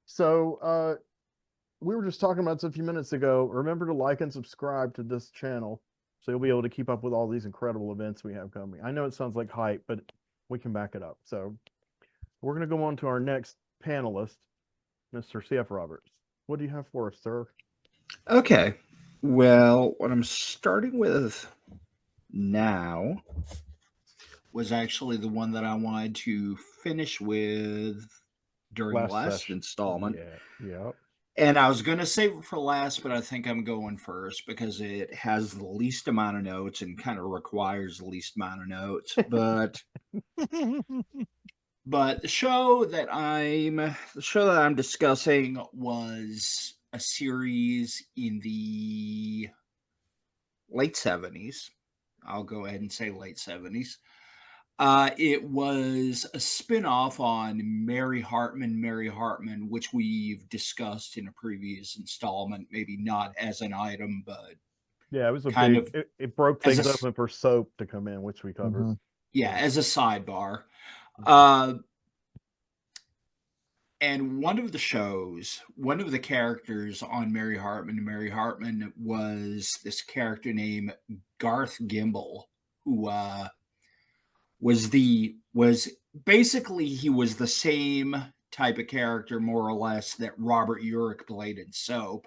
So we were just talking about this a few minutes ago. Remember to like and subscribe to this channel so you'll be able to keep up with all these incredible events we have coming. I know it sounds like hype, but we can back it up. So we're going to go on to our next panelist, Mr. CF Roberts. What do you have for us, sir? Okay. Well, what I'm starting with now was actually the one that I wanted to finish with during the Last last session. installment. Yeah. Yep. And I was going to save it for last, but I think I'm going first because it has the least amount of notes and kind of requires the least amount of notes. But the show that I'm discussing was a series in the late 70s. I'll go ahead and say late 70s. It was a spin-off on Mary Hartman, which we've discussed in a previous installment, maybe not as an item, but Yeah, it was a kind big, of it broke as things open for soap to come in, which we covered. as a sidebar. Uh, and one of the characters on Mary Hartman was this character named Garth Gimble, who was basically he was the same type of character more or less that Robert Urich played in Soap,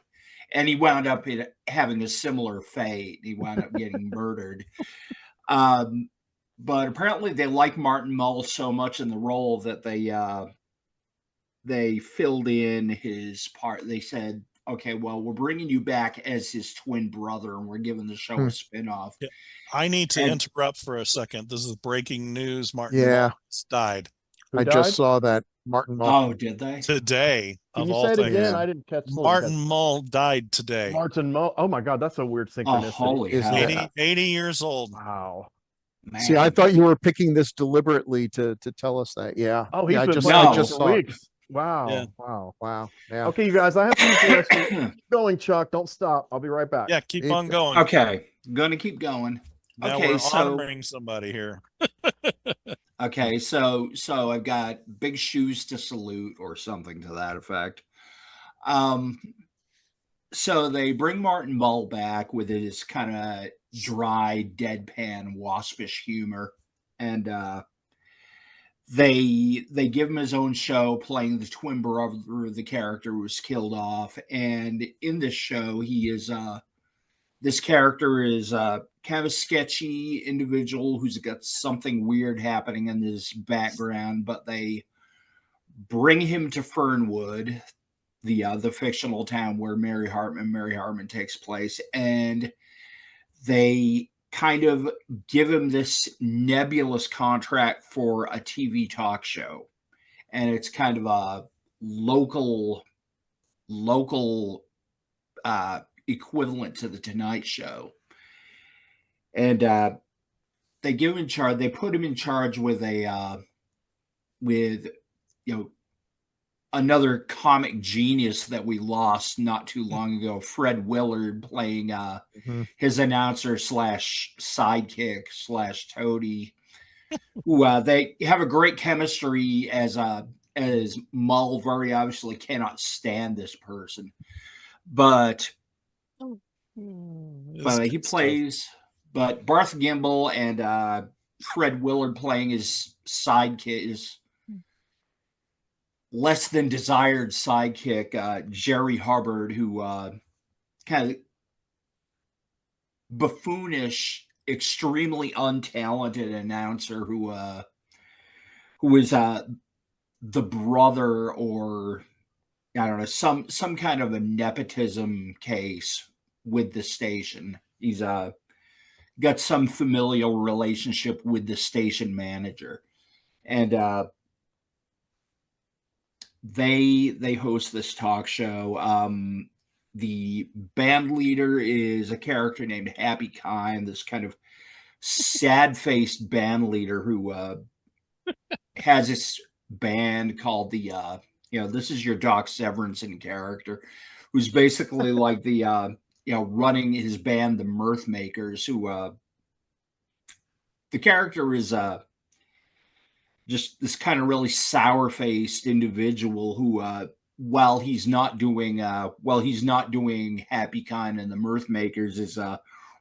and he wound up having a similar fate. He wound up getting murdered. Um, but apparently they liked Martin Mull so much in the role that they filled in his part. They said, "Okay, well, we're bringing you back as his twin brother, and we're giving the show a spinoff." Yeah. I need to And interrupt for a second. This is breaking news. Martin Yeah, Mullins died Who I died? just saw that Martin Mull. oh, did they? today, Can of you all say it things. again? Yeah. I didn't catch Martin Mull died today. Martin Mull. Oh my God, that's a weird Oh, synchronicity. holy Isn't hell! it? 80 years old. Wow. Man. See, I thought you were picking this deliberately to tell us that. Yeah. Oh, he's yeah, been I playing just for saw it. weeks. Wow. Yeah. Wow. Wow. Yeah. Okay, you guys, I have to use the restroom. Keep going, Chuck. Don't stop. I'll be right back. Yeah, keep on going. Okay, going to keep going. Now Okay, we're so honoring somebody here. okay, so I've got big shoes to salute or something to that effect. So they bring Martin Mull back with his kind of dry, deadpan, waspish humor, and they give him his own show playing the twin brother of the character who was killed off. And in this show, this character is kind of a sketchy individual who's got something weird happening in his background, but they bring him to Fernwood, the fictional town where Mary Hartman takes place, and they kind of give him this nebulous contract for a TV talk show, and it's kind of a local equivalent to the Tonight Show. And they give him in charge. They put him in charge with another comic genius that we lost not too long ago, Fred Willard, playing his announcer slash sidekick slash toady. Who they have a great chemistry as Mull very obviously cannot stand this person, but he plays. But Garth Gimble and Fred Willard playing his sidekick, his less than desired sidekick, Jerry Hubbard, who kind of buffoonish, extremely untalented announcer who is the brother, or I don't know, some kind of a nepotism case with the station. He's got some familial relationship with the station manager, and they host this talk show. The band leader is a character named Happy Kind, this kind of sad-faced band leader who has this band called this is your Doc Severinsen character, who's basically like the running his band, the Mirth Makers, who the character is just this kind of really sour-faced individual who, while he's not doing Happy Kind and the Mirth Makers, is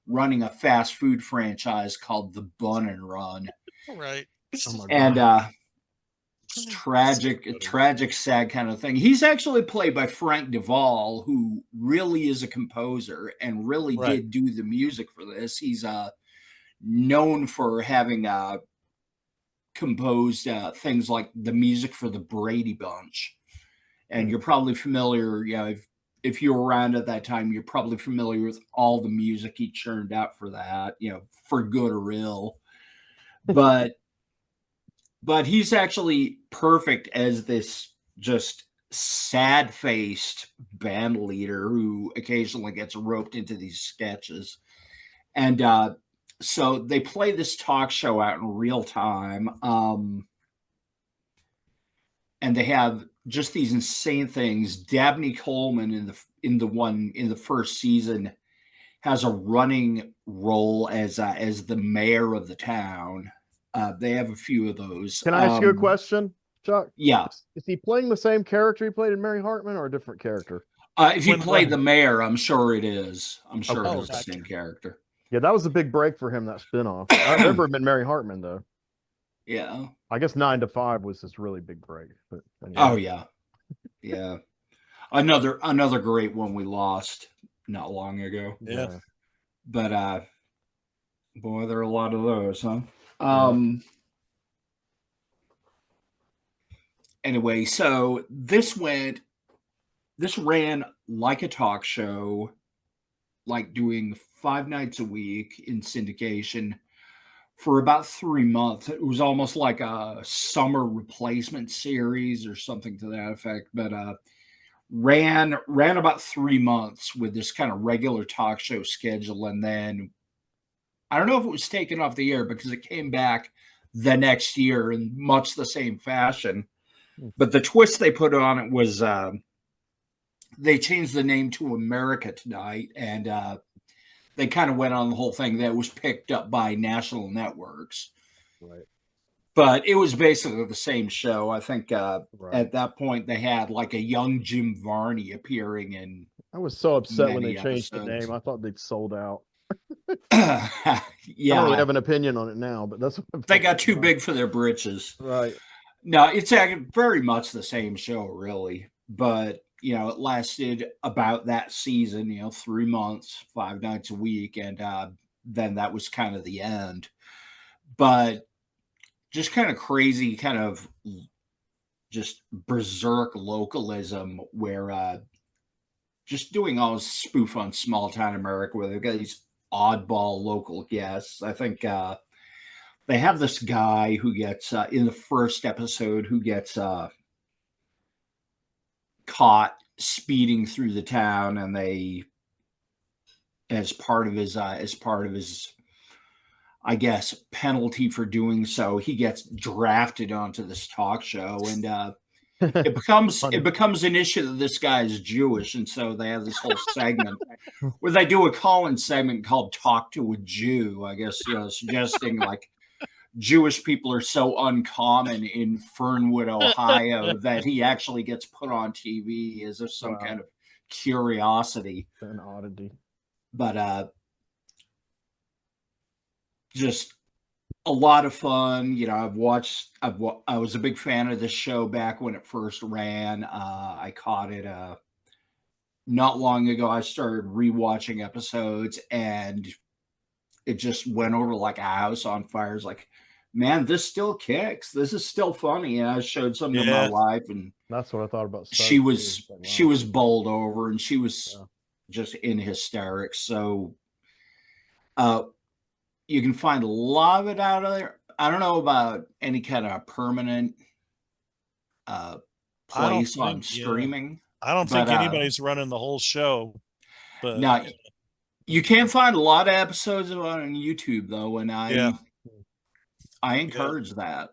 running a fast food franchise called the Bun and Run. Right. Oh my And God. it's tragic, sad kind of thing. He's actually played by Frank Duvall, who really is a composer and really Right. did do the music for this. He's known for having composed things like the music for the Brady Bunch. And you're probably familiar, if you were around at that time, you're probably familiar with all the music he churned out for that, for good or ill. But he's actually perfect as this just sad-faced band leader who occasionally gets roped into these sketches. And so they play this talk show out in real time. And they have just these insane things. Dabney Coleman in the first season has a running role as the mayor of the town. They have a few of those. Can I ask you a question, Chuck? Yeah. Is he playing the same character he played in Mary Hartman or a different character? If he When- played the mayor, I'm sure it is. I'm sure Okay. it is the same character. Yeah, that was a big break for him, that spinoff. I remember him in Mary Hartman, though. Yeah. I guess 9 to 5 was his really big break. But anyway. Oh yeah. Yeah. Another great one we lost not long ago. Yeah. But boy, there are a lot of those, huh? Anyway, so this ran like a talk show, like doing 5 nights a week in syndication for about 3 months. It was almost like a summer replacement series or something to that effect, but ran about 3 months with this kind of regular talk show schedule. And then I don't know if it was taken off the air because it came back the next year in much the same fashion. But the twist they put on it was they changed the name to America Tonight, and they kind of went on the whole thing that was picked up by national networks. Right. But it was basically the same show. I think at that point they had like a young Jim Varney appearing in. I was so upset when they many changed the episodes. name. I thought they'd sold out. Yeah, I don't really have an opinion on it now, but that's what they got too big for their britches. Right. No, it's very much the same show, really. But it lasted about that season, 3 months, 5 nights a week, and then that was kind of the end. But just kind of crazy, kind of just berserk localism, where just doing all this spoof on small town America, where they've got these oddball local guests. I think they have this guy who gets in the first episode who gets caught speeding through the town, and they, as part of his I guess penalty for doing so, he gets drafted onto this talk show, and it becomes an issue that this guy is Jewish, and so they have this whole segment where they do a call-in segment called "Talk to a Jew." I guess suggesting like Jewish people are so uncommon in Fernwood, Ohio, that he actually gets put on TV as if some kind of curiosity. An oddity. But just a lot of fun. I was a big fan of this show back when it first ran. I caught it not long ago. I started rewatching episodes, and it just went over like a house on fire. It's like, man, this still kicks. This is still funny. And I showed some to my wife, and that's what I thought about. She was bowled over, and she was just in hysterics. So you can find a lot of it out of there. I don't know about any kind of permanent place on streaming. I don't think anybody's running the whole show. But now, you can find a lot of episodes of it on YouTube, though, and I encourage that.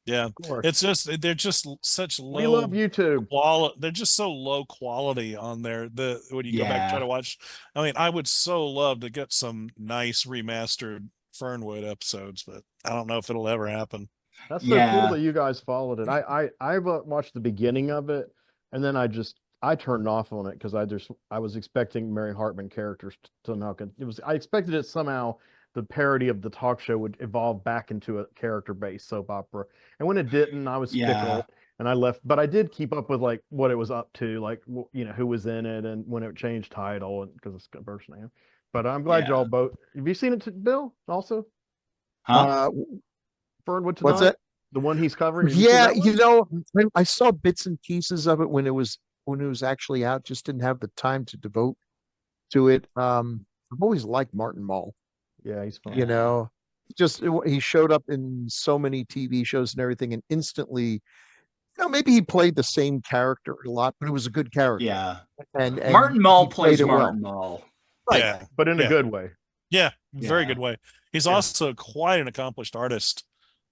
Yeah, it's just they're just such low. We love YouTube. They're just so low quality on there. When you go back and try to watch, I mean, I would so love to get some nice remastered Fernwood episodes, but I don't know if it'll ever happen. That's so cool Yeah. that you guys followed it. I watched the beginning of it, and then I turned off on it because I was expecting Mary Hartman characters to somehow I expected it somehow the parody of the talk show would evolve back into a character-based soap opera, and when it didn't, I was Yeah. fickle and I left. But I did keep up with like what it was up to, like who was in it and when it changed title, and because it's a person I am. But I'm glad Yeah. y'all both. Have you seen it, Bill? Also, Huh? Fernwood What's tonight, that? the one he's covering. Have you seen Yeah, that one? you know, I saw bits and pieces of it when it was actually out. Just didn't have the time to devote to it. I've always liked Martin Mull. Yeah, he's fun. You know, he showed up in so many TV shows and everything, and instantly, maybe he played the same character a lot, but it was a good character. Yeah. And Martin Mull he played plays it well. Martin Mull. Right. Yeah. But in a Yeah. good way. Yeah. Very Yeah. good way. He's Yeah. also quite an accomplished artist.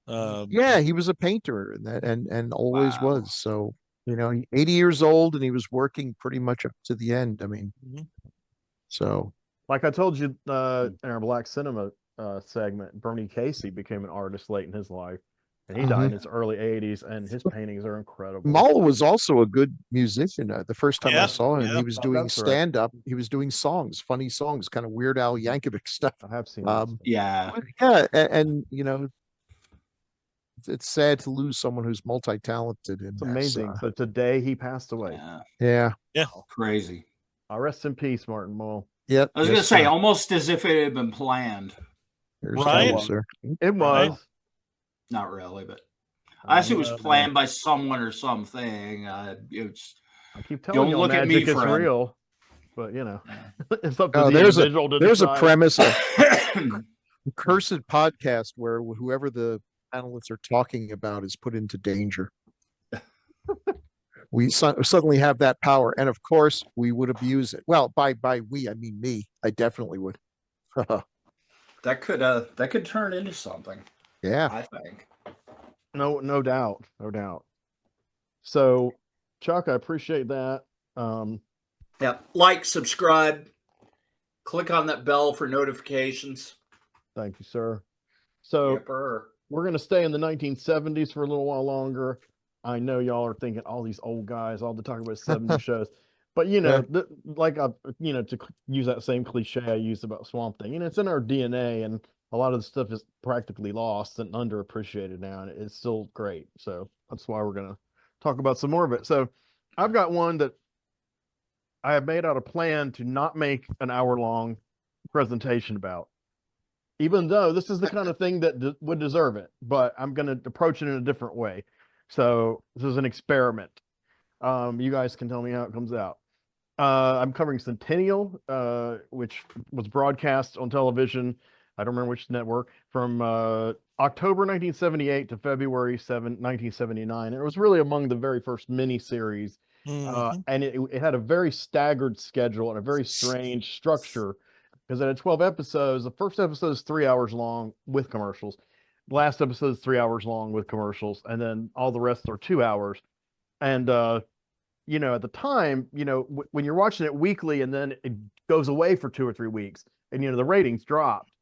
Yeah, he was a painter and always Wow. was. So, 80 years old, and he was working pretty much up to the end. I mean, Mhm. so Like I told you in our Black Cinema segment, Bernie Casey became an artist late in his life, and he died in his early 80s, and his paintings are incredible. Mull was also a good musician. The first time I Yeah, saw him, yeah. he was doing That's right. stand-up. He was doing songs, funny songs, kind of Weird Al Yankovic stuff. I have seen that. Yeah. Yeah, and it's sad to lose someone who's multi-talented in It's this. amazing. But today he passed away. Yeah. Yeah. Crazy. Rest in peace, Martin Mull. Yep. I was yes, gonna say sir. almost as if it had been planned. Here's Right. to you, sir. It was. Not really, but I guess it was know. planned by someone or something. It's I keep telling you, Don't look at me, magic is friend. real, but it's up to Oh, the individual to there's a decide. premise of cursed podcast where whoever the panelists are talking about is put into danger. We suddenly have that power, and of course, we would abuse it. Well, by we, I mean me. I definitely would. that could turn into something. Yeah. I think. No doubt. So, Chuck, I appreciate that. Yeah. Like, subscribe, click on that bell for notifications. Thank you, sir. So Yipper. we're going to stay in the 1970s for a little while longer. I know y'all are thinking all these old guys, all the talk about 70 shows, but to use that same cliche I used about Swamp Thing, it's in our DNA, and a lot of the stuff is practically lost and underappreciated now, and it's still great. So that's why we're going to talk about some more of it. So I've got one that I have made out a plan to not make an hour-long presentation about, even though this is the kind of thing that would deserve it, but I'm going to approach it in a different way. So this is an experiment. You guys can tell me how it comes out. I'm covering Centennial, which was broadcast on television. I don't remember which network, from October 1978 to February 7, 1979. And it was really among the very first miniseries. And it had a very staggered schedule and a very strange structure, because it had 12 episodes. The first episode is 3 hours long with commercials. The last episode is 3 hours long with commercials, and then all the rest are 2 hours. And at the time, when you're watching it weekly and then it goes away for 2 or 3 weeks, and the ratings dropped.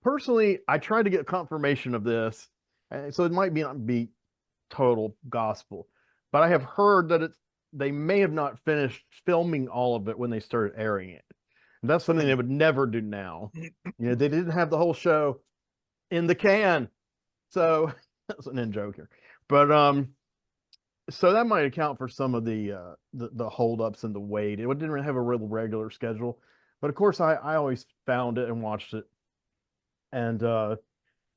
Personally, I tried to get confirmation of this, and so it might not be total gospel, but I have heard that they may have not finished filming all of it when they started airing it. And that's something they would never do now. They didn't have the whole show in the can. So that's an in joke here. But so that might account for some of the holdups and the wait. It didn't really have a real regular schedule. But of course I always found it and watched it. And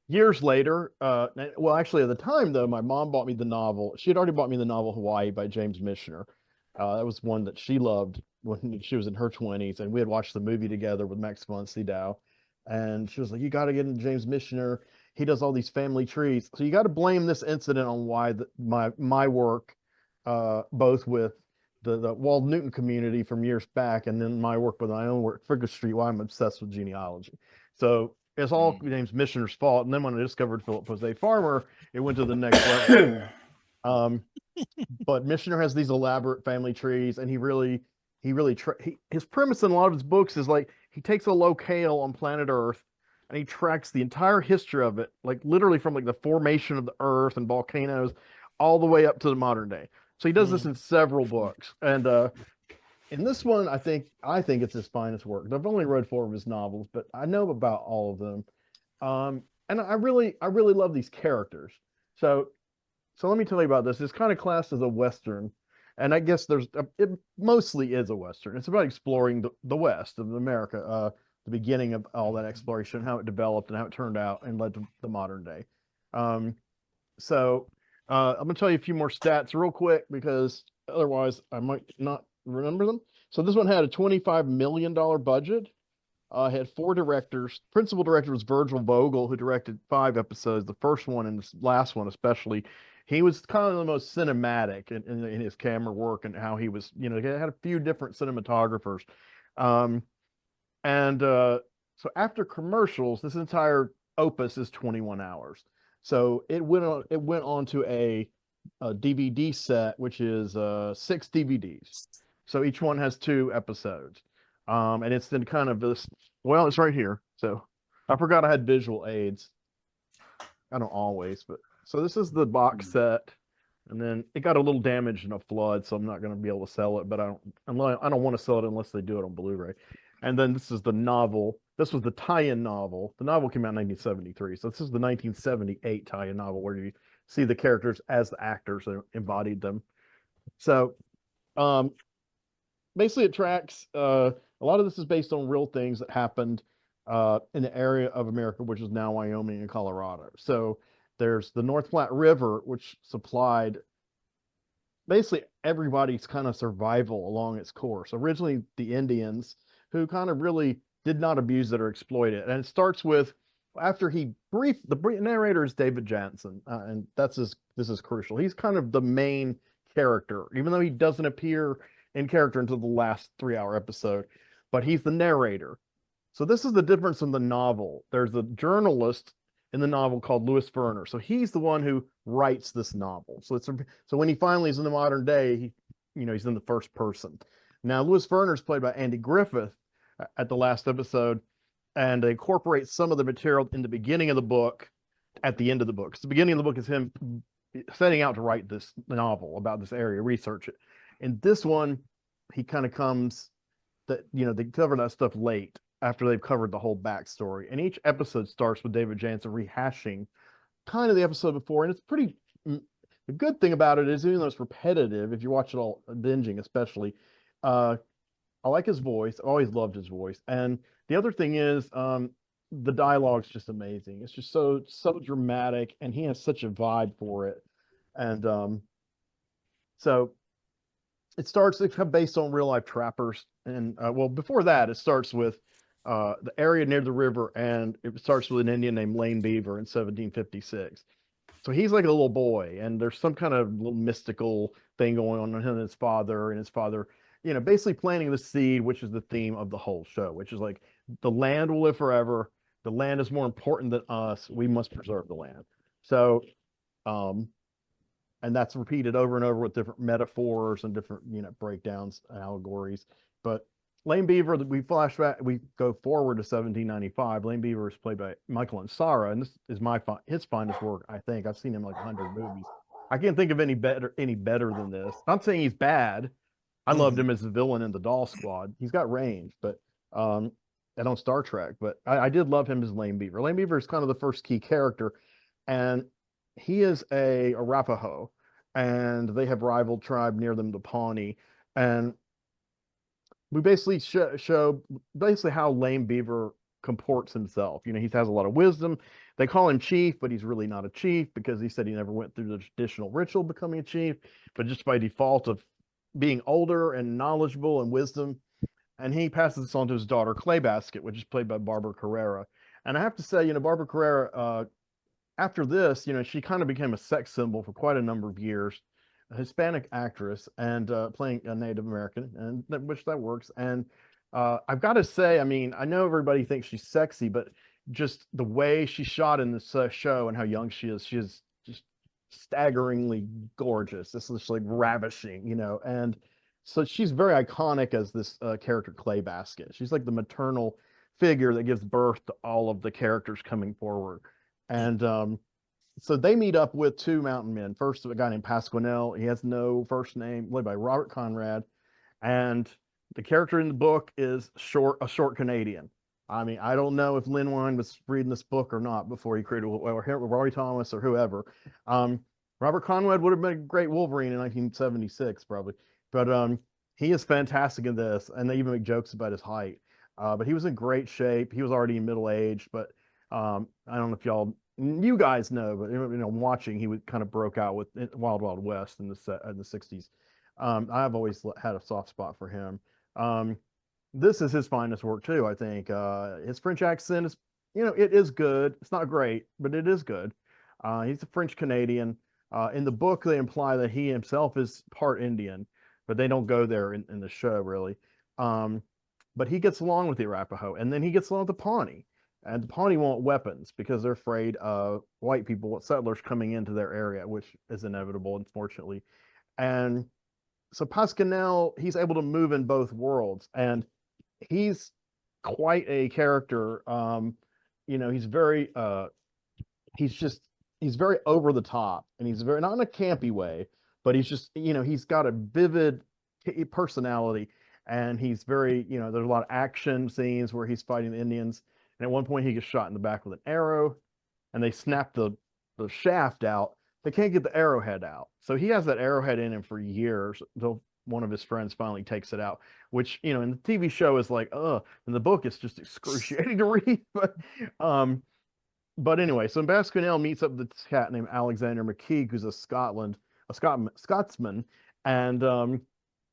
years later, well, actually at the time though, my mom bought me the novel. She had already bought me the novel Hawaii by James Michener. That was one that she loved when she was in her 20s, and we had watched the movie together with Max von Sydow. And she was like, "You got to get into James Michener. He does all these family trees. So you got to blame this incident on why my work, both with the Wald Newton community from years back, and then my work with my own work, Frigga Street, why I'm obsessed with genealogy. So it's all James Michener's fault. And then when I discovered Philip Jose Farmer, it went to the next level. But Michener has these elaborate family trees, and his premise in a lot of his books is like he takes a locale on planet Earth and he tracks the entire history of it, like literally from like the formation of the earth and volcanoes all the way up to the modern day. So he does this in several books. And in this one, I think it's his finest work. I've only read 4 of his novels, but I know about all of them. And I really love these characters. So let me tell you about this. It's kind of classed as a Western, and I guess it mostly is a Western. It's about exploring the West of America, the beginning of all that exploration, how it developed and how it turned out and led to the modern day. Um, so I'm gonna tell you a few more stats real quick because otherwise I might not remember them. So this one had a $25 million budget. Had 4 directors. Principal director was Virgil Vogel, who directed 5 episodes. The first one and this last one, especially, he was kind of the most cinematic in his camera work and how he was. He had a few different cinematographers. Um, and so after commercials, this entire opus is 21 hours. So it went on to a DVD set, which is 6 DVDs. So each one has 2 episodes. And it's then kind of this, well, it's right here. So I forgot I had visual aids. I don't always, but so this is the box set. And then it got a little damaged in a flood, so I'm not going to be able to sell it, but I don't want to sell it unless they do it on Blu-ray. And then this is the novel. This was the tie-in novel. The novel came out in 1973. So this is the 1978 tie-in novel where you see the characters as the actors and embodied them. So basically it tracks a lot of this is based on real things that happened in the area of America, which is now Wyoming and Colorado. So there's the North Platte River, which supplied basically everybody's kind of survival along its course. Originally, the Indians, who kind of really did not abuse it or exploit it. And it starts with after the narrator is David Jansen, and this is crucial. He's kind of the main character, even though he doesn't appear in character until the last 3-hour episode, but he's the narrator. So this is the difference in the novel. There's a journalist in the novel called Louis Verner. So he's the one who writes this novel. So when he finally is in the modern day, he's in the first person. Now Louis Verner is played by Andy Griffith at the last episode, and they incorporate some of the material in the beginning of the book at the end of the book. So the beginning of the book is him setting out to write this novel about this area, research it. In this one, he kind of comes that, they cover that stuff late after they've covered the whole backstory. And each episode starts with David Jansen rehashing kind of the episode before. And it's the good thing about it is, even though it's repetitive, if you watch it all binging, especially, I like his voice. I always loved his voice. And the other thing is, the dialogue's just amazing. It's just so dramatic, and he has such a vibe for it. And so it's based on real life trappers. And well, before that, it starts with the area near the river, and it starts with an Indian named Lane Beaver in 1756. So he's like a little boy, and there's some kind of little mystical thing going on with him and his father, basically planting the seed, which is the theme of the whole show, which is like the land will live forever. The land is more important than us. We must preserve the land. So, and that's repeated over and over with different metaphors and different, breakdowns, allegories. But Lane Beaver, we go forward to 1795. Lane Beaver is played by Michael Ansara, and this is his finest work, I think. I've seen him like 100 movies. I can't think of any better than this. Not saying he's bad. I loved him as the villain in the Doll Squad. He's got range, but and on Star Trek. But I did love him as Lane Beaver. Lane Beaver is kind of the first key character, and he is a Arapaho, and they have rival tribe near them, the Pawnee, and we basically show how Lane Beaver comports himself. He has a lot of wisdom. They call him chief, but he's really not a chief because he said he never went through the traditional ritual of becoming a chief, but just by default of being older and knowledgeable and wisdom. And he passes this on to his daughter, Claybasket, which is played by Barbara Carrera. And I have to say, Barbara Carrera, after this, she kind of became a sex symbol for quite a number of years. A Hispanic actress and playing a Native American, and which that works. And I've got to say, I know everybody thinks she's sexy, but just the way she's shot in this show and how young she is just staggeringly gorgeous. This is like ravishing, and so she's very iconic as this character Claybasket. She's like the maternal figure that gives birth to all of the characters coming forward. And so they meet up with two mountain men. First, a guy named Pasquinel. He has no first name, played by Robert Conrad. And the character in the book is a short Canadian. I mean, I don't know if Lin Wein was reading this book or not before he created, or Roy Thomas or whoever. Robert Conrad would have been a great Wolverine in 1976, probably. But he is fantastic in this, and they even make jokes about his height. But he was in great shape. He was already in middle age, but I don't know if you guys know, but watching, he would kind of broke out with Wild Wild West in the 60s. I've always had a soft spot for him. This is his finest work too, I think. His French accent is, it is good. It's not great, but it is good. He's a French Canadian. In the book, they imply that he himself is part Indian, but they don't go there in the show really. But he gets along with the Arapaho, and then he gets along with the Pawnee. And the Pawnee want weapons because they're afraid of white people, settlers coming into their area, which is inevitable, unfortunately. And so Pasquinel, he's able to move in both worlds, and he's quite a character. He's very he's very over the top, and he's very, not in a campy way, but he's just, he's got a vivid personality, and he's very, there's a lot of action scenes where he's fighting the Indians, and at one point he gets shot in the back with an arrow, and they snap the shaft out. They can't get the arrowhead out, so he has that arrowhead in him for years until one of his friends finally takes it out, which, in the TV show is like, in the book it's just excruciating to read. But anyway, so Pasquinel meets up with this cat named Alexander McKeag, who's a Scotsman, and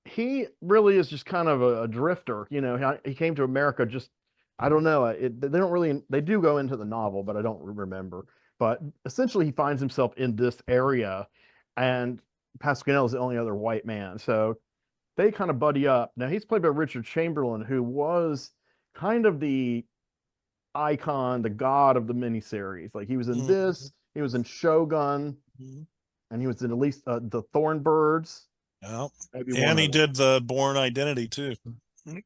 he really is just kind of a drifter. He came to America just, I don't know. They do go into the novel, but I don't remember. But essentially, he finds himself in this area, and Pasquinel is the only other white man. So they kind of buddy up. Now, he's played by Richard Chamberlain, who was kind of the icon, the god of the miniseries. Like, he was in this, he was in Shogun, and he was in at least the Thornbirds. Yeah. And he did the Bourne Identity, too.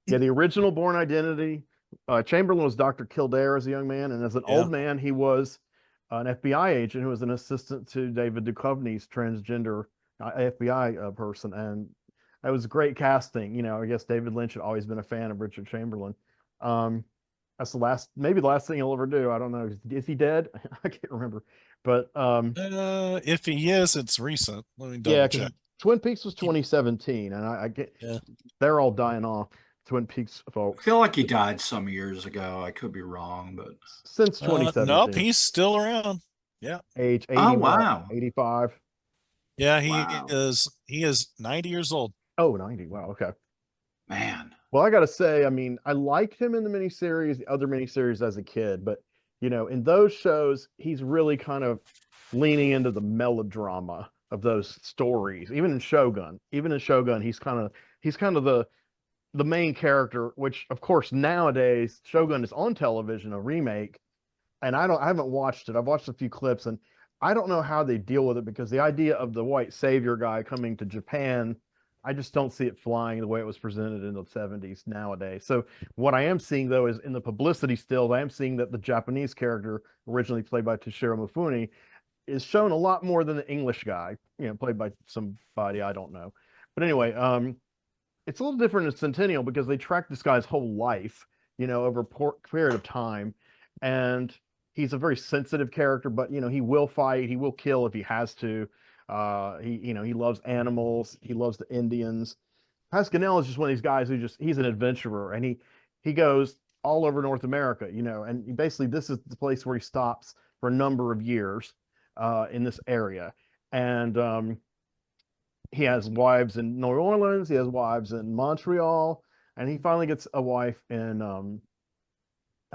Yeah, the original Bourne Identity. Chamberlain was Dr. Kildare as a young man, and as an old man, he was an FBI agent who was an assistant to David Duchovny's transgender FBI person, and that was great casting. I guess David Lynch had always been a fan of Richard Chamberlain. That's maybe the last thing he'll ever do. I don't know. Is he dead? I can't remember. But if he is, it's recent. Let me double check. Twin Peaks was 2017, and I get they're all dying off. Twin Peaks folks. I feel like he died some years ago. I could be wrong, but since 2017. Nope, he's still around. Yeah. Age 80. Oh, wow. 85. Yeah, he is 90 years old. Oh, 90. Wow. Okay. Man. Well, I got to say, I mean, I liked him in the miniseries, the other miniseries as a kid, but in those shows, he's really kind of leaning into the melodrama of those stories. Even in Shogun, he's kind of the main character, which of course nowadays Shogun is on television, a remake, and I haven't watched it. I've watched a few clips, and I don't know how they deal with it, because the idea of the white savior guy coming to Japan, I just don't see it flying the way it was presented in the 70s nowadays. So what I am seeing, though, is in the publicity stills, I am seeing that the Japanese character, originally played by Toshiro Mifune, is shown a lot more than the English guy, played by somebody I don't know. But anyway, it's a little different in Centennial, because they track this guy's whole life, over a period of time. And he's a very sensitive character, but, he will fight, he will kill if he has to. He loves animals, he loves the Indians. Pasquinel is just one of these guys he's an adventurer, and he goes all over North America, and basically this is the place where he stops for a number of years in this area. And he has wives in New Orleans, he has wives in Montreal, and he finally gets a wife in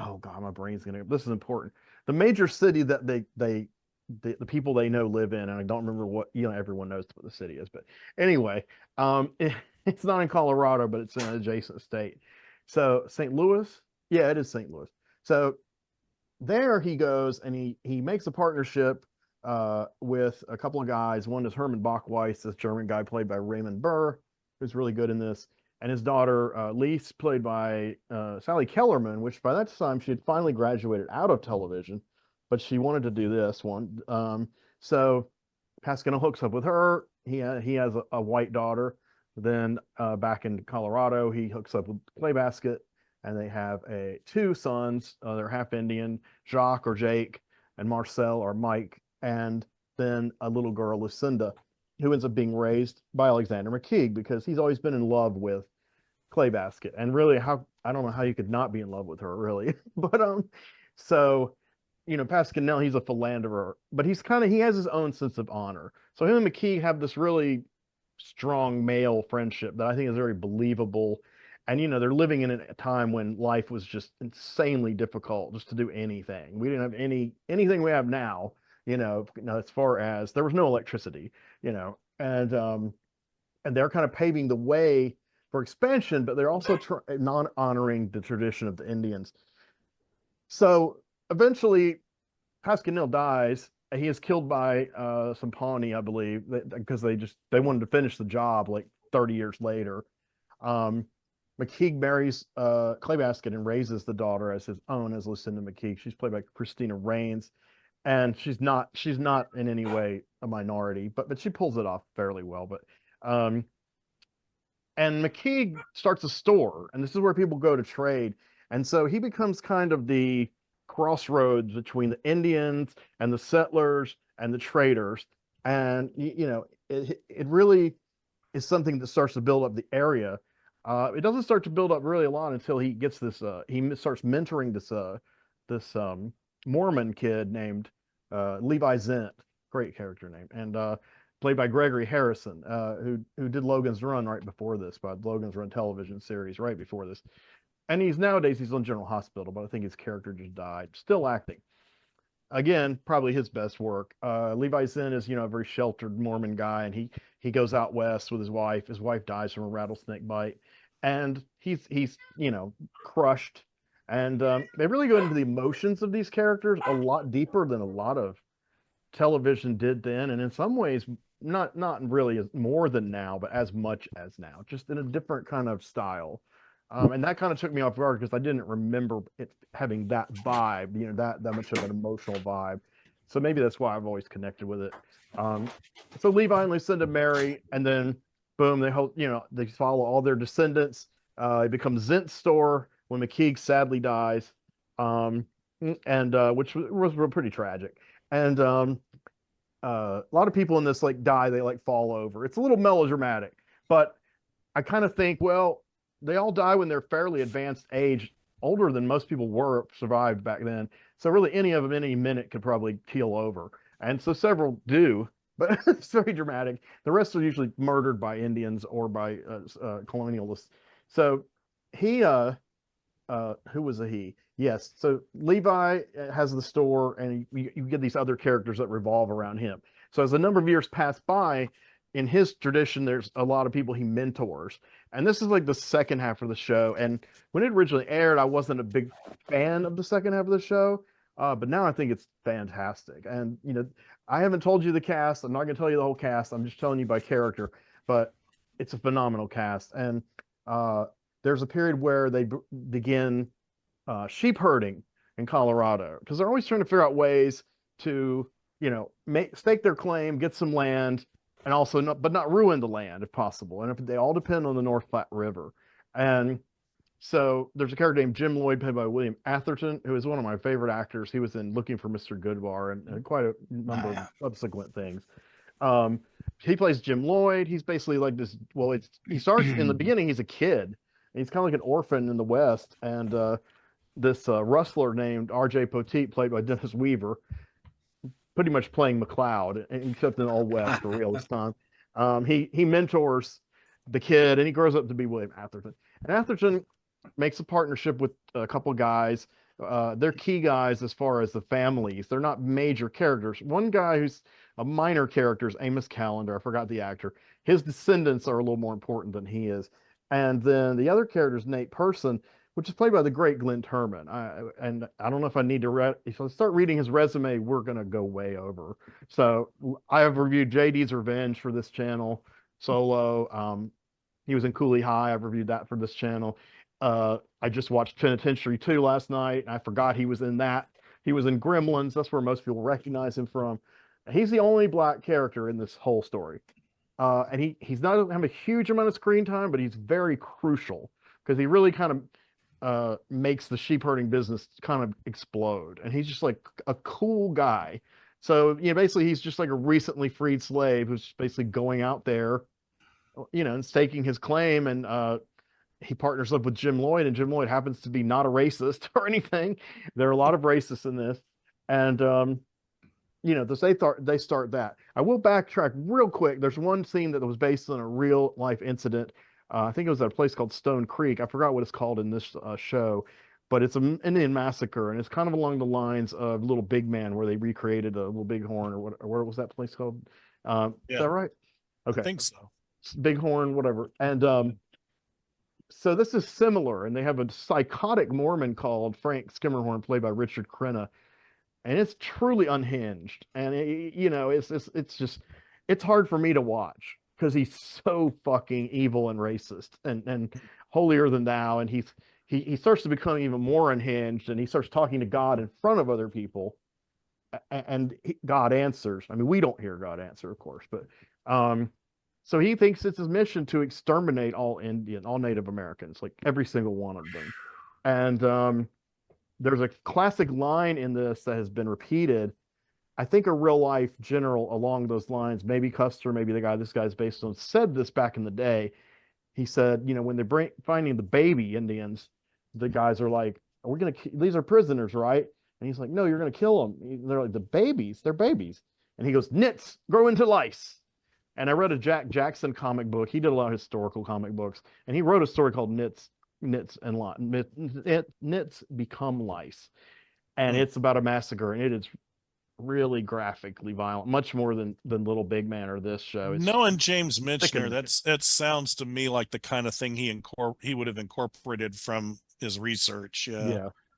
oh god, my brain's this is important. The major city that the people they know live in, and I don't remember what, everyone knows what the city is, but anyway, it's not in Colorado, but it's in an adjacent state. So St. Louis, yeah, it is St. Louis. So there he goes, and he makes a partnership with a couple of guys. One is Herman Bachweiss, this German guy played by Raymond Burr, who's really good in this. and his daughter Lise, played by Sally Kellerman, which by that time she had finally graduated out of television, but she wanted to do this one. So Pascal hooks up with her. He has a white daughter. Then back in Colorado, he hooks up with Clay Basket, and they have two sons. They're half Indian, Jacques or Jake, and Marcel or Mike, and then a little girl, Lucinda, who ends up being raised by Alexander McKeague because he's always been in love with Clay Basket. And really, I don't know how you could not be in love with her, really. But so Pascal, he's a philanderer, but he has his own sense of honor. So him and McKeague have this really strong male friendship that I think is very believable. And they're living in a time when life was just insanely difficult just to do anything. We didn't have anything we have now, as far as there was no electricity, and they're kind of paving the way for expansion, but they're also not honoring the tradition of the Indians. So eventually, Pascal dies. He is killed by some Pawnee, I believe, because they wanted to finish the job like 30 years later. McKeague marries Clay Basket and raises the daughter as his own, as Lucinda McKeague. She's played by Christina Rains, and she's not in any way a minority, but she pulls it off fairly well. But and McKeague starts a store, and this is where people go to trade. And so he becomes kind of the crossroads between the Indians and the settlers and the traders. And it really is something that starts to build up the area. It doesn't start to build up really a lot until he gets this. He starts mentoring this Mormon kid named Levi Zent, great character name, and played by Gregory Harrison, who did Logan's Run right before this, by Logan's Run television series right before this. And nowadays he's on General Hospital, but I think his character just died. Still acting. Again, probably his best work. Levi Zinn is, a very sheltered Mormon guy, and he goes out west with his wife. His wife dies from a rattlesnake bite, and he's crushed. And they really go into the emotions of these characters a lot deeper than a lot of television did then, and in some ways, not really as more than now, but as much as now, just in a different kind of style. And that kind of took me off guard because I didn't remember it having that vibe, that much of an emotional vibe. So maybe that's why I've always connected with it. So Levi and Lucinda marry, and then boom, they follow all their descendants. It becomes Zent's store when McKeague sadly dies, and which was pretty tragic. And a lot of people in this die, they fall over. It's a little melodramatic, but I kind of think, well, they all die when they're fairly advanced age, older than most people survived back then. So really any of them any minute could probably keel over. And so several do, but it's very dramatic. The rest are usually murdered by Indians or by colonialists. So he, who was a he? Yes. So Levi has the store, and you get these other characters that revolve around him. So as a number of years pass by, in his tradition, there's a lot of people he mentors. And this is the second half of the show. And when it originally aired, I wasn't a big fan of the second half of the show. But now I think it's fantastic. And, I haven't told you the cast. I'm not going to tell you the whole cast. I'm just telling you by character. But it's a phenomenal cast. And there's a period where they begin sheep herding in Colorado, because they're always trying to figure out ways to, stake their claim, get some land, and also not ruin the land if possible. And if they all depend on the North Platte River. And so there's a character named Jim Lloyd, played by William Atherton, who is one of my favorite actors. He was in Looking for Mr. Goodbar and quite a number of subsequent things. He plays Jim Lloyd. He's basically this. Well, he starts in the beginning. He's a kid. He's kind of like an orphan in the West, and this rustler named R.J. Poteet, played by Dennis Weaver, pretty much playing McLeod, except in Old West for real this time. He mentors the kid, and he grows up to be William Atherton. And Atherton makes a partnership with a couple guys. They're key guys as far as the families. They're not major characters. One guy who's a minor character is Amos Callender. I forgot the actor. His descendants are a little more important than he is. And then the other character is Nate Person, which is played by the great Glenn Turman. And I don't know if I need to if I start reading his resume, we're going to go way over. So I have reviewed JD's Revenge for this channel, Solo, He was in Cooley High. I've reviewed that for this channel. I just watched Penitentiary 2 last night, and I forgot he was in that. He was in Gremlins. That's where most people recognize him from. He's the only black character in this whole story. And he's not doesn't have a huge amount of screen time, but he's very crucial because he really kind of makes the sheep herding business kind of explode. And he's just like a cool guy. So, basically he's just like a recently freed slave who's basically going out there, and staking his claim. And he partners up with Jim Lloyd, and Jim Lloyd happens to be not a racist or anything. There are a lot of racists in this. And they start that. I will backtrack real quick. There's one scene that was based on a real life incident. I think it was at a place called Stone Creek. I forgot what it's called in this show, but it's an Indian massacre, and it's kind of along the lines of Little Big Man, where they recreated a Little Bighorn, or what was that place called? Is that right? Okay, I think so. Bighorn, whatever. And so this is similar, and they have a psychotic Mormon called Frank Skimmerhorn, played by Richard Crenna. And it's truly unhinged, and it's hard for me to watch because he's so fucking evil and racist and holier than thou, and he starts to become even more unhinged, and he starts talking to God in front of other people, and God answers. I mean, we don't hear God answer, of course, but so he thinks it's his mission to exterminate all Native Americans, like every single one of them, and there's a classic line in this that has been repeated. I think a real life general along those lines, maybe Custer, maybe the guy this guy's based on, said this back in the day. He said, when they're finding the baby Indians, the guys are like, these are prisoners, right? And he's like, no, you're going to kill them. They're like, the babies, they're babies. And he goes, nits grow into lice. And I read a Jack Jackson comic book. He did a lot of historical comic books, and he wrote a story called Nits Become Lice, and it's about a massacre, and it is really graphically violent, much more than Little Big Man or this show. Knowing James Michener, that sounds to me like the kind of thing he would have incorporated from his research.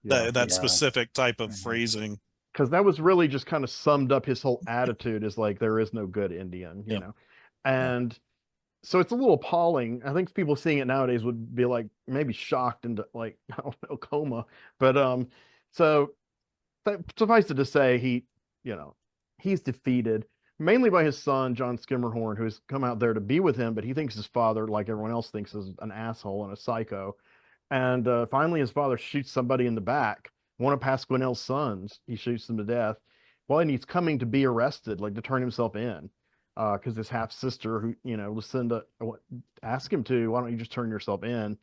That specific type of phrasing, because that was really just kind of summed up his whole attitude, is like, there is no good Indian, and so it's a little appalling. I think people seeing it nowadays would be like maybe shocked into, like, I don't know, coma. But so suffice it to say, he's defeated mainly by his son, John Skimmerhorn, who's come out there to be with him, but he thinks his father, like everyone else thinks, is an asshole and a psycho. And finally his father shoots somebody in the back, one of Pasquinel's sons. He shoots him to death. Well, and he's coming to be arrested, like to turn himself in. Because his half sister, who Lucinda, asked him to, why don't you just turn yourself in?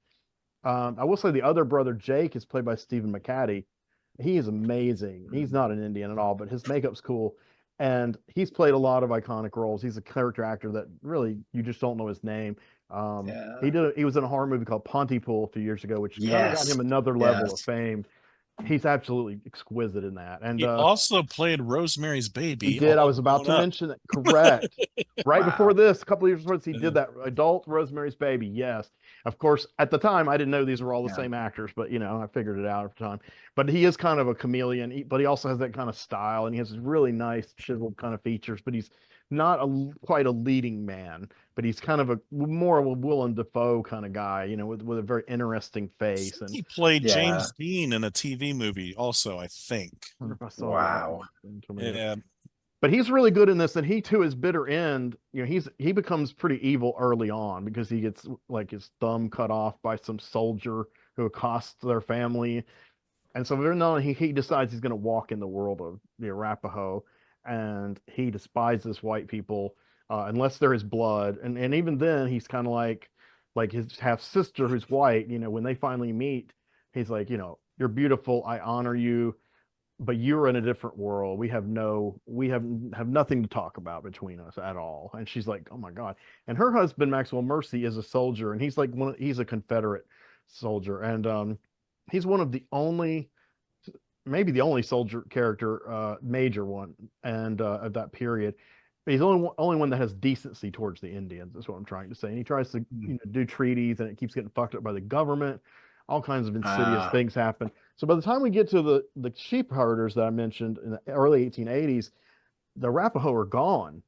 I will say the other brother, Jake, is played by Stephen McCaddy. He is amazing. He's not an Indian at all, but his makeup's cool, and he's played a lot of iconic roles. He's a character actor that really you just don't know his name. He was in a horror movie called Pontypool a few years ago, which kind of got him another level of fame. He's absolutely exquisite in that. And he also played Rosemary's Baby. He did. I was about to mention that. Correct. Right before this, a couple of years before this, he did that adult Rosemary's Baby. Yes. Of course, at the time, I didn't know these were all the same actors, but I figured it out at the time. But he is kind of a chameleon, but he also has that kind of style, and he has really nice chiseled kind of features, but he's not quite a leading man, but he's kind of more of a Willem Dafoe kind of guy, with a very interesting face. And he played James Dean in a TV movie also, I think. Wow. Yeah. But he's really good in this, and he, to his bitter end, he becomes pretty evil early on because he gets like his thumb cut off by some soldier who accosts their family. And so then he decides he's going to walk in the world of the Arapaho, and he despises white people unless they're his blood. And even then, he's kind of like his half sister who's white. When they finally meet, he's like, you're beautiful, I honor you, but you're in a different world. We have nothing to talk about between us at all. And she's like, oh my God. And her husband, Maxwell Mercy, is a soldier, and he's like he's a Confederate soldier, and he's one of the only, maybe the only soldier character, major one, and of that period. But he's the only one that has decency towards the Indians. Is what I'm trying to say. And he tries to do treaties, and it keeps getting fucked up by the government. All kinds of insidious things happen. So by the time we get to the sheep herders that I mentioned in the early 1880s, the Arapaho are gone.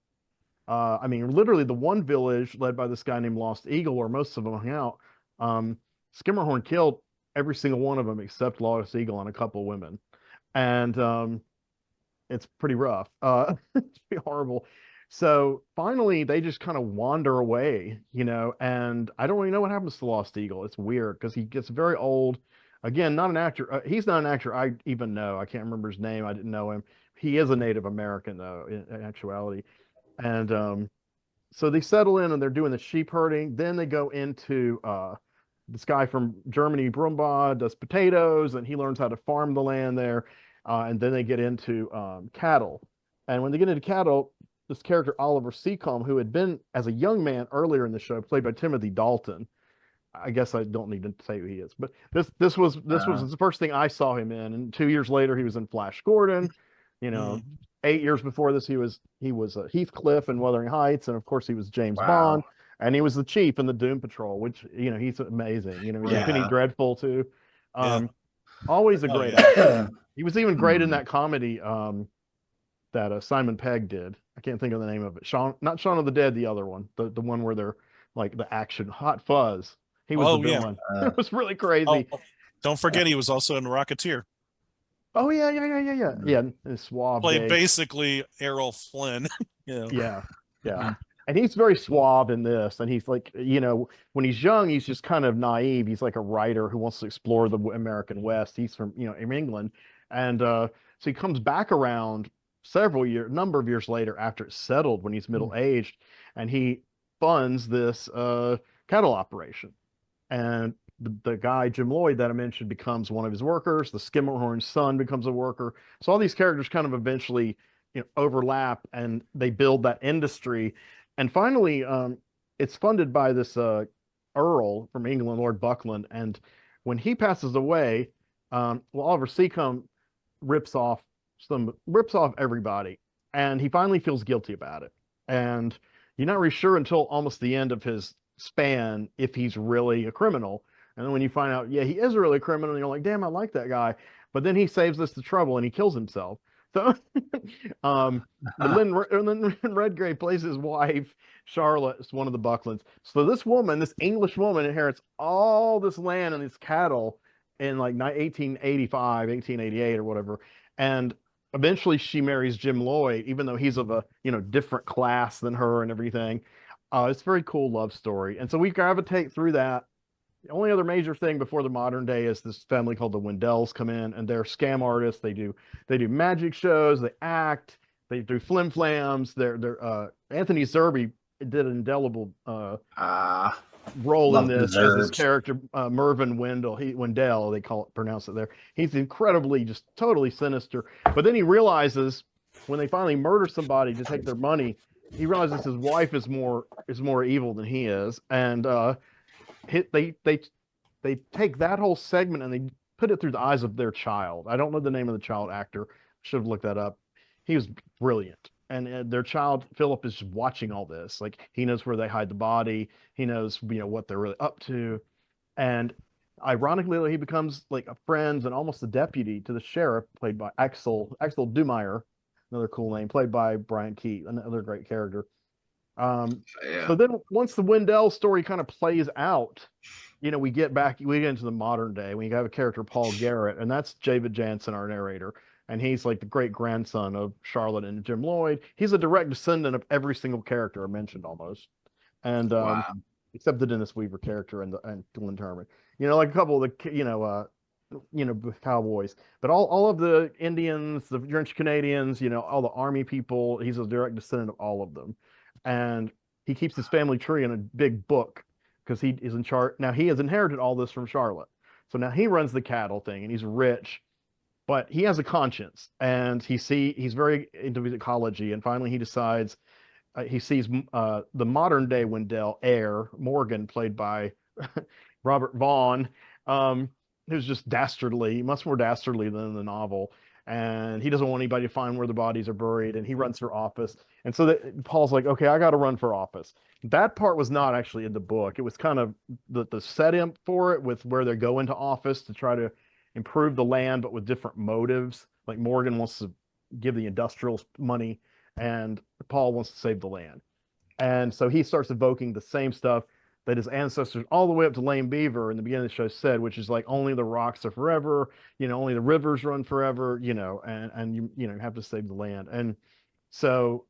I mean, literally the one village led by this guy named Lost Eagle, where most of them hung out, Skimmerhorn killed every single one of them except Lost Eagle and a couple women. And it's pretty rough. It's pretty horrible. So finally, they just kind of wander away, you know, and I don't really know what happens to Lost Eagle. It's weird because he gets very old. Again, not an actor. He's not an actor I even know. I can't remember his name. I didn't know him. He is a Native American, though, in actuality. And so they settle in and they're doing the sheep herding. Then they go into this guy from Germany, Brumbaugh, does potatoes, and he learns how to farm the land there. And then they get into cattle. And when they get into cattle, this character, Oliver Seacombe, who had been as a young man earlier in the show, played by Timothy Dalton. I guess I don't need to say who he is, but this was the first thing I saw him in. And 2 years later, he was in Flash Gordon. You know, 8 years before this, he was Heathcliff in Wuthering Heights, and of course he was James Bond, and he was the chief in the Doom Patrol, which, you know, he's amazing. You know, he's Penny Dreadful too. Always a great actor. He was even great in that comedy that Simon Pegg did. I can't think of the name of it. Not Shaun of the Dead, the other one, the one where they're like the action Hot Fuzz. He was the villain. It was really crazy. Don't forget, he was also in Rocketeer. Oh yeah. Suave. Played basically Errol Flynn. Yeah. And he's very suave in this, and he's like, you know, when he's young, he's just kind of naive. He's like a writer who wants to explore the American West. He's from, you know, in England, and so he comes back around number of years later after it's settled, when he's middle aged, and he funds this cattle operation, and the guy Jim Lloyd that I mentioned becomes one of his workers. The Skimmerhorn's son becomes a worker. So all these characters kind of eventually, you know, overlap, and they build that industry. And finally, it's funded by this Earl from England, Lord Buckland. And when he passes away, Oliver Seacombe rips off everybody, and he finally feels guilty about it. And you're not really sure until almost the end of his span if he's really a criminal. And then when you find out, yeah, he is really a criminal, and you're like, damn, I like that guy. But then he saves us the trouble and he kills himself. So, Lynn Redgrave plays his wife, Charlotte, is one of the Bucklands. So this English woman, inherits all this land and these cattle in like 1885, 1888 or whatever. And eventually she marries Jim Lloyd, even though he's of a, you know, different class than her and everything. It's a very cool love story. And so we gravitate through that. The only other major thing before the modern day is this family called the Wendells come in, and they're scam artists. They do magic shows, they act, they do flim flams. They're Anthony Zerbe did an indelible role in this as his character, Mervyn Wendell, they pronounce it there. He's incredibly, just totally sinister. But then he realizes when they finally murder somebody to take their money, he realizes his wife is more evil than he is, and they take that whole segment and they put it through the eyes of their child. I don't know the name of the child actor. Should have looked that up. He was brilliant. And their child, Philip, is just watching all this. Like, he knows where they hide the body. He knows, you know, what they're really up to. And ironically, he becomes like a friend and almost a deputy to the sheriff, played by Axel Dumeyer, another cool name, played by Brian Keat, another great character. So then once the Wendell story kind of plays out, you know, we get into the modern day. We have a character, Paul Garrett, and that's David Jansen, our narrator. And he's like the great grandson of Charlotte and Jim Lloyd. He's a direct descendant of every single character I mentioned almost. And except the Dennis Weaver character and Glenn Turman. You know, like a couple of the cowboys, but all of the Indians, the French Canadians, you know, all the army people, he's a direct descendant of all of them. And he keeps his family tree in a big book because he is in charge. Now, he has inherited all this from Charlotte. So now he runs the cattle thing, and he's rich, but he has a conscience, and he's very into ecology. And finally he decides, he sees the modern day Wendell heir, Morgan, played by Robert Vaughn, who's just dastardly, much more dastardly than the novel. And he doesn't want anybody to find where the bodies are buried, and he runs for office. And so Paul's like, okay, I got to run for office. That part was not actually in the book. It was kind of the set-in for it, with where they go into office to try to improve the land, but with different motives. Like Morgan wants to give the industrials money, and Paul wants to save the land. And so he starts evoking the same stuff that his ancestors all the way up to Lame Beaver in the beginning of the show said, which is like only the rocks are forever, only the rivers run forever, and you have to save the land. And so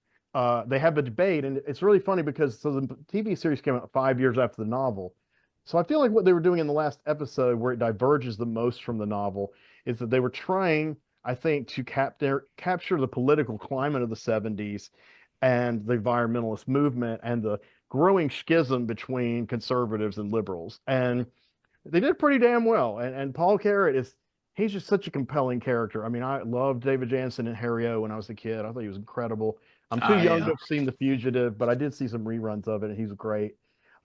they have a debate, and it's really funny because the TV series came out 5 years after the novel. So I feel like what they were doing in the last episode, where it diverges the most from the novel, is that they were trying, I think, to capture the political climate of the 70s and the environmentalist movement and the growing schism between conservatives and liberals. And they did pretty damn well. And Paul Carrot he's just such a compelling character. I mean, I loved David Jansen and Harry O when I was a kid. I thought he was incredible. I'm too young to have seen The Fugitive, but I did see some reruns of it, and he's great.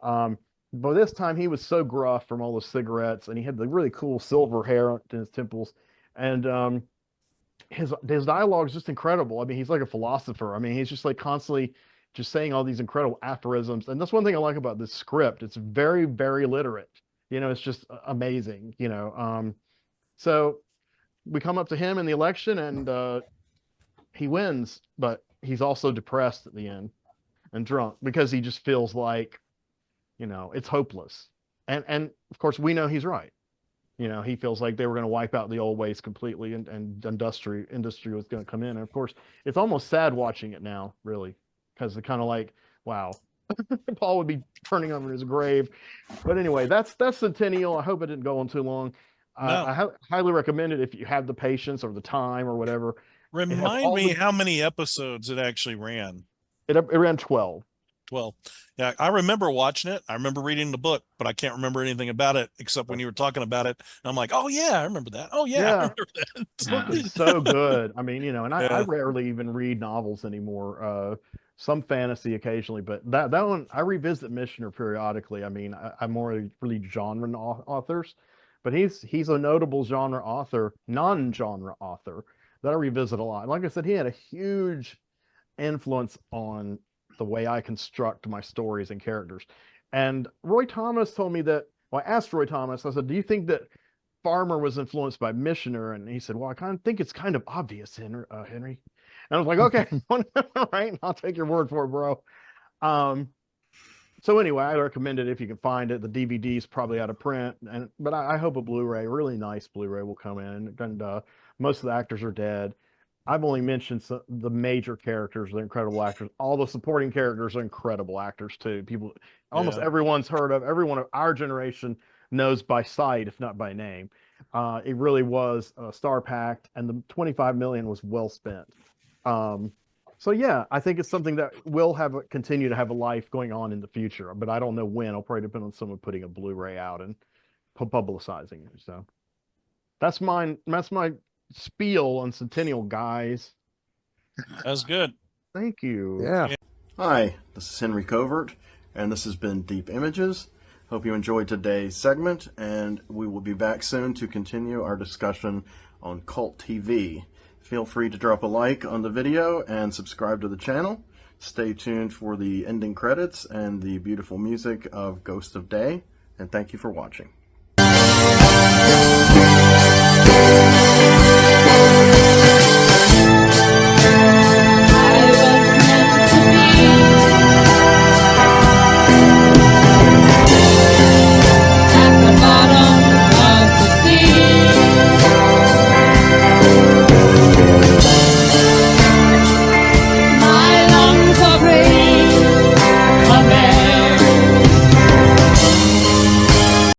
But this time he was so gruff from all the cigarettes, and he had the really cool silver hair in his temples. And his dialogue is just incredible. I mean, he's like a philosopher. I mean, he's just like constantly just saying all these incredible aphorisms. And that's one thing I like about this script. It's very, very literate. It's just amazing, So we come up to him in the election, and he wins, but he's also depressed at the end and drunk because he just feels like, it's hopeless. And of course we know he's right. He feels like they were going to wipe out the old ways completely, and industry was going to come in. And of course, it's almost sad watching it now, really, because it's kind of like, wow, Paul would be turning over in his grave. But anyway, that's Centennial. I hope it didn't go on too long. No. I highly recommend it if you have the patience or the time or whatever. Remind me how many episodes it actually ran. It ran 12. 12. Yeah, I remember watching it. I remember reading the book, but I can't remember anything about it except when you were talking about it. And I'm like, oh yeah, I remember that. Oh yeah, I remember that. The book is so good. I mean, and I rarely even read novels anymore. Some fantasy occasionally, but that one I revisit Missioner periodically. I mean, I'm more really genre authors, but he's a notable genre author, non-genre author that I revisit a lot. Like I said, he had a huge influence on the way I construct my stories and characters. And Roy Thomas told me that, well, I asked Roy Thomas, I said, do you think that Farmer was influenced by Missioner? And he said, well, I kind of think it's kind of obvious, Henry. And I was like, okay, all right, I'll take your word for it, bro. So anyway, I recommend it if you can find it. The DVD is probably out of print, but I hope a Blu-ray, really nice Blu-ray, will come in. And most of the actors are dead. I've only mentioned the major characters, the incredible actors. All the supporting characters are incredible actors too. Almost everyone's heard of. Everyone of our generation knows by sight, if not by name. It really was star-packed, and the $25 million was well spent. So yeah, I think it's something that will continue to have a life going on in the future, but I don't know when. It'll probably depend on someone putting a Blu-ray out and publicizing it. So that's my spiel on Centennial, guys. That's good. Thank you. Yeah. Hi, this is Henry Covert, and this has been Deep Images. Hope you enjoyed today's segment, and we will be back soon to continue our discussion on Cult TV. Feel free to drop a like on the video and subscribe to the channel. Stay tuned for the ending credits and the beautiful music of Ghost of Day, and thank you for watching.